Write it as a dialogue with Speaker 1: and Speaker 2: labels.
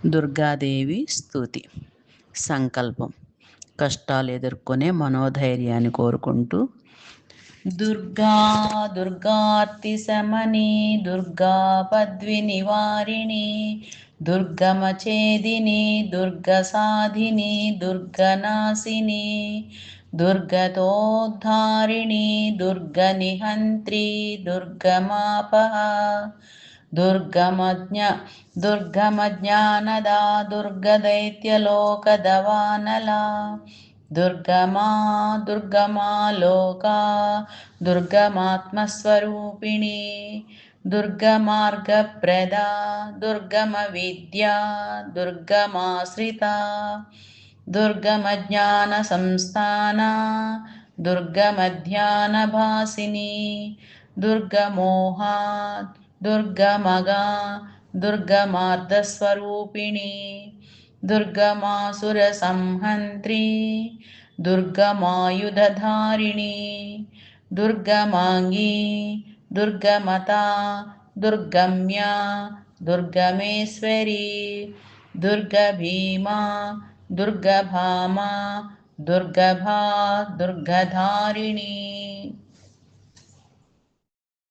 Speaker 1: దుర్గాదేవి స్తుతి. సంకల్పం. కష్టాలు ఎదుర్కొనే మనోధైర్యాన్ని కోరుకుంటూ దుర్గా దుర్గార్తి శమని దుర్గా పద్వి నివారిణి దుర్గమచేదిని దుర్గసాధిని దుర్గనాశిని దుర్గతోద్ధారిణి దుర్గనిహంత్రి దుర్గమాపహ దుర్గమజ్ఞానదా దుర్గదైత్యలోకదవానలా దుర్గమా లోకా దుర్గమాత్మస్వరూపిణి దుర్గమార్గప్రదా దుర్గమవిద్యా దుర్గమాశ్రితా దుర్గమజ్ఞానసంస్థానా దుర్గమధ్యానభాసిని దుర్గమోహా దుర్గమగా దుర్గమార్ధస్వరూపిణి దుర్గమాసురసంహంత్రి దుర్గమాయుధధారిణి దుర్గమాంగీ దుర్గమతా దుర్గమ్యా దుర్గమేశ్వరి దుర్గభీమా దుర్గభామా దుర్గభా దుర్గధారిణి.